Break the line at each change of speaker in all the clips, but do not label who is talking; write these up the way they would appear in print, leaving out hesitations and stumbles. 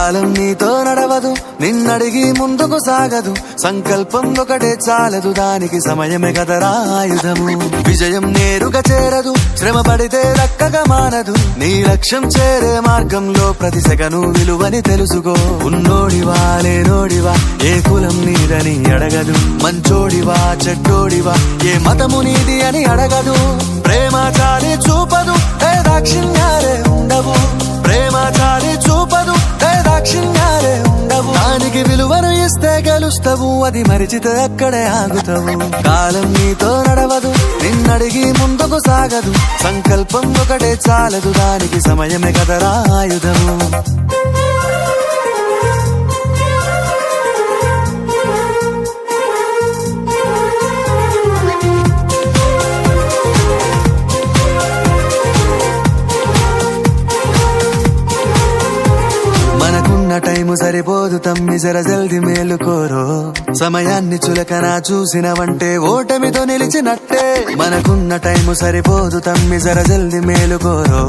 కాలం నీతో నడవదు, నిన్నడిగి ముందుకు సాగదు. సంకల్పం ఒకటే చాలదు, దానికి సమయమే కదరా ఆయుధము. విజయం నేరుగా చేరదు, శ్రమ పడితే దక్కగా మానదు. నీ లక్ష్యం చేరే మార్గంలో ప్రతి సెకను విలువని తెలుసుకో. ఉన్నోడివా లేనోడివా, ఏ కులం నీదని అడగదు. మంచోడివా చెడ్డోడివా, ఏ మతము నీది అని అడగదు. ప్రేమ చాలి చూపదు, దాక్షిణ్యాలే ఉండవు. ప్రేమ చాలి చూపదు, దాక్షిణ్యాలే ఉండవు. దానికి విలువను ఇస్తే గెలుస్తావు, అది మరిచితే అక్కడే ఆగుతావు. కాలం నీతో నడవదు, నిన్నడిగి ముందుకు సాగదు. సంకల్పం ఒకటే చాలదు, దానికి సమయమే కదరా ఆయుధము. టైము సరిపోదు తమ్మి, జర జల్ది మేలుకోరో. సమయాన్ని చులకన చూసినవంటే ఓటమితో నిలిచినట్టే. మనకున్న టైము సరిపోదు తమ్మి, జర జల్ది మేలుకోరో.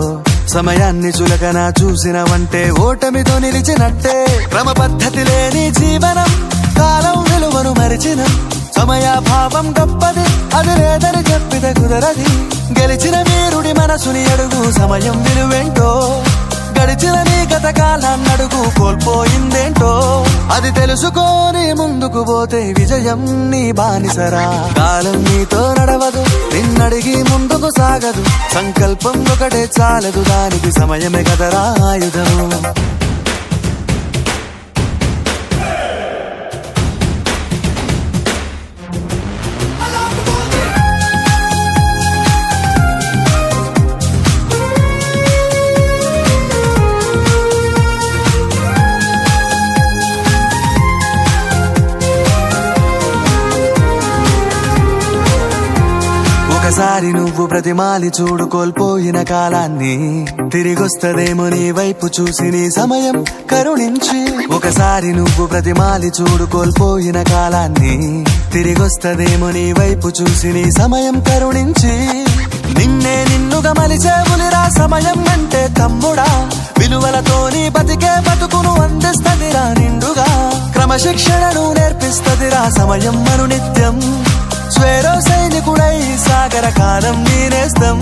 సమయాన్ని చులకన చూసినవంటే ఓటమితో నిలిచినట్టే. క్రమ పద్ధతి లేని జీవనం, కాలం విలువను మరిచినం. సమయాభావం గొప్పది, అది లేదని చెప్పితే కుదరది. గెలిచిన వీరుడి మనసుని అడుగు, సమయం విలువేంటో. గడిచిన నీ గత కాలాన్నడుగు, కోల్పోయిందేంటో. అది తెలుసుకోని ముందుకు పోతే విజయం నీ బానిసరా. కాలం నీతో నడవదు, నిన్నడిగి ముందుకు సాగదు. సంకల్పం ఒకటే చాలదు, దానికి సమయమే కదరా ఆయుధము. ఒకసారి నువ్వు ప్రతిమాలి చూడు కోల్పోయిన కాలాన్ని. తిరిగొస్తదేమో నీ వైపు చూసి నీ సమయం కరుణించి. ఒకసారి నువ్వు ప్రతిమాలి చూడు కోల్పోయిన కాలాన్ని. తిరిగొస్తదేమో నీ వైపు చూసి నీ సమయం కరుణించి. నిన్నే నిన్నుగా మలిచేవులిరా సమయం అంటే తమ్ముడా. విలువలతోని బతికే బతుకును అందిస్తదిరా నిండుగా. క్రమశిక్షణను నేర్పిస్తదిరా సమయం మను నిత్యం. స్వేరో సైనికుడై సాగర కాలం నీనేస్తం.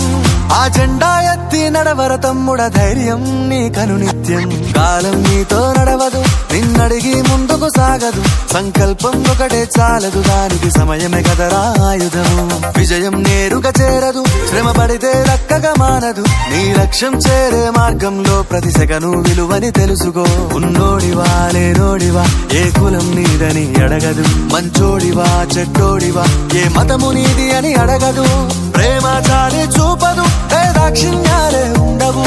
ఆ జెండా ఎత్తి నడవర తమ్ముడ, ధైర్యం నీ కను నిత్యం. కాలం నీతో నడవదు, నిన్నడిగి ముందుకు సాగదు. సంకల్పం ఒకటే చాలదు, దానికి సమయమే కదరా ఆయుధము. విజయం నేరుగా చేరదు, శ్రమ పడితే దక్కగా మానదు. నీ లక్ష్యం చేరే మార్గంలో ప్రతి సెకను విలువని తెలుసుకో. ఉన్నోడివా లేనోడివా, ఏ కులం నీదని అడగదు. మంచోడివా చెడ్డోడివా, ఏ మతము నీది అని అడగదు. ప్రేమ చాలి చూపదు, దాక్షిణ్యాలే ఉండవు.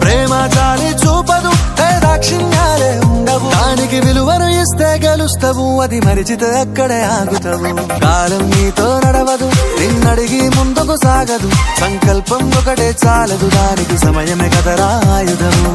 ప్రేమ చాలి చూపదు, దాక్షిణ్యాలే ఉండవు. దానికి విలువను ఇస్తే గెలుస్తావు, అది మరిచితే అక్కడే ఆగుతావు. కాలం నీతో నడవదు, నిన్నడిగి ముందుకు సాగదు. సంకల్పం ఒకటే చాలదు, దానికి సమయమే కదరా ఆయుధము.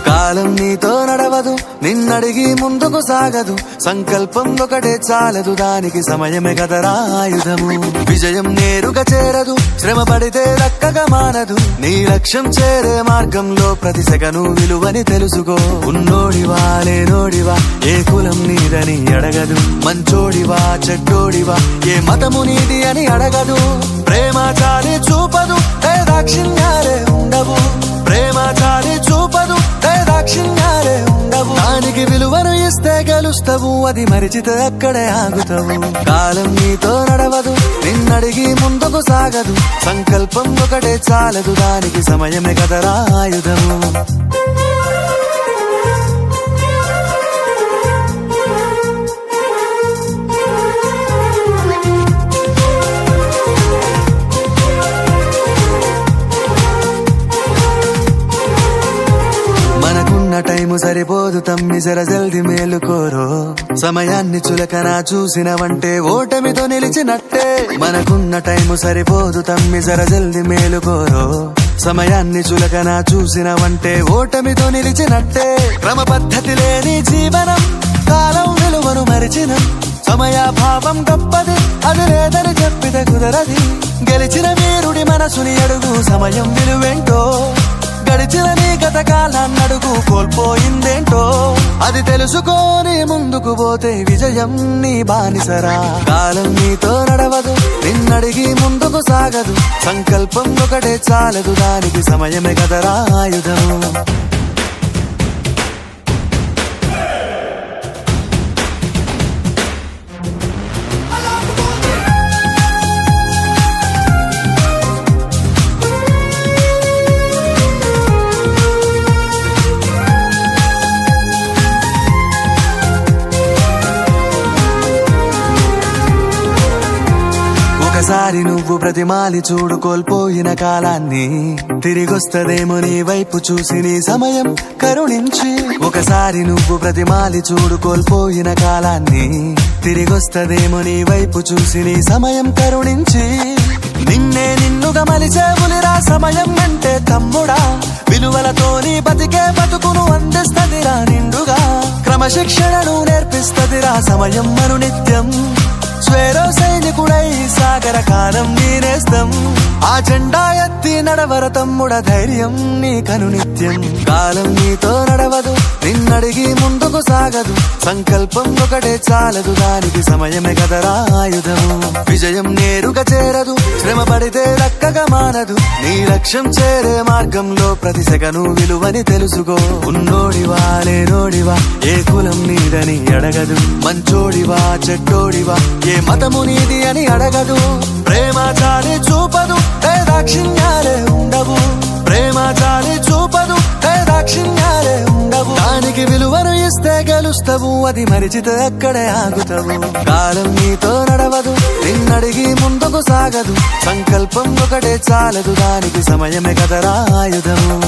కాలం నీతో నడవదు, నిన్నడిగి ముందుకు సాగదు. సంకల్పం ఒకటే చాలదు, దానికి సమయమే కదరా ఆయుధము. విజయం నేరుగా చేరదు, శ్రమ పడితే దక్కగా మానదు. నీ లక్ష్యం చేరే మార్గంలో ప్రతి సెకను విలువని తెలుసుకో. ఉన్నోడివా లేనోడివా, ఏ కులం నీదని అడగదు. మంచోడివా చెడ్డోడివా, ఏ మతము నీది అని అడగదు. ప్రేమ చాలి చూపదు, దాక్షిణ్యాలే ఉండవు. ప్రేమ చాలి చూపదు, దాక్షిణ్యాలే ఉండవు. దానికి విలువను ఇస్తే గెలుస్తావు, అది మరిచితే అక్కడే ఆగుతావు. కాలం నీతో నడవదు, నిన్నడిగి ముందుకు సాగదు. సంకల్పం ఒకటే చాలదు, దానికి సమయమే కదరా ఆయుధము. టైము సరిపోదు తమ్మి జర జల్ది మేలుకోరో సమయాన్ని చులకన చూసినవంటే ఓటమితో నిలిచినట్టే మనకున్న టైము సరిపోదు తమ్మి జర జల్ది మేలుకోరో సమయాన్ని చులకన చూసినవంటే ఓటమితో నిలిచినట్టే క్రమ పద్ధతి లేని జీవనం కాలం విలువను మరిచిన సమయాభావం గొప్పది అది లేదని చెప్పితే కుదరది గెలిచిన వీరుడి మనసుని అడుగు సమయం విలువేంటో గడిచిన నీ గత కాలాన్నడుగు కోల్పోయిందేంటో అది తెలుసుకోని ముందుకు పోతే విజయం నీ బానిసరా కాలం నీతో నడవదు నిన్నడిగి ముందుకు సాగదు సంకల్పం ఒకటే చాలదు దానికి సమయమే కదరా ఆయుధం ఒకసారి నువ్వు ప్రతిమాలి చూడు కోల్పోయిన కాలాన్ని తిరిగొస్తదేమో నీ వైపు చూసి నీ సమయం కరుణించి ఒకసారి నువ్వు ప్రతిమాలి చూడు కోల్పోయిన కాలాన్ని తిరిగొస్తదేమో నీ వైపు చూసి నీ సమయం కరుణించి నిన్నే నిన్నుగా మలిచేవులిరా సమయం అంటే తమ్ముడా విలువలతోని బతికే బతుకును అందిస్తదిరా నిండుగా క్రమశిక్షణను నేర్పిస్తదిరా సమయం మను నిత్యం స్వేరో సైనికుడై సాగర కాలం నీనేస్తం ఆ జెండా ఎత్తి నడవర తమ్ముడ ధైర్యం నీ కను నిత్యం కాలం నీతో నడవదు నిన్నడిగి ముందుకు సాగదు సంకల్పం ఒకటే చాలదు దానికి సమయమే కదరా ఆయుధము విజయం నేరుగా చేరదు శ్రమ పడితే దక్కగా మానదు నీ లక్ష్యం చేరే మార్గంలో ప్రతి సెకను విలువని తెలుసుకో ఉన్నోడివా లేనోడివా ఏ కులం నీదని అడగదు మంచోడివా చెడ్డోడివా ఏ మతము నీది అని అడగదు ప్రేమ చాలి చూపదు దాక్షిణ్యాలే ఉండవు ప్రేమ చాలి చూపదు దాక్షిణ్యాలే ఉండవు దానికి విలువను ఇస్తే గెలుస్తావు అది మరిచితే అక్కడే ఆగుతావు కాలం నీతో నడవదు నిన్నడిగి ముందుకు సాగదు సంకల్పం ఒకటే చాలదు దానికి సమయమే కదరా ఆయుధము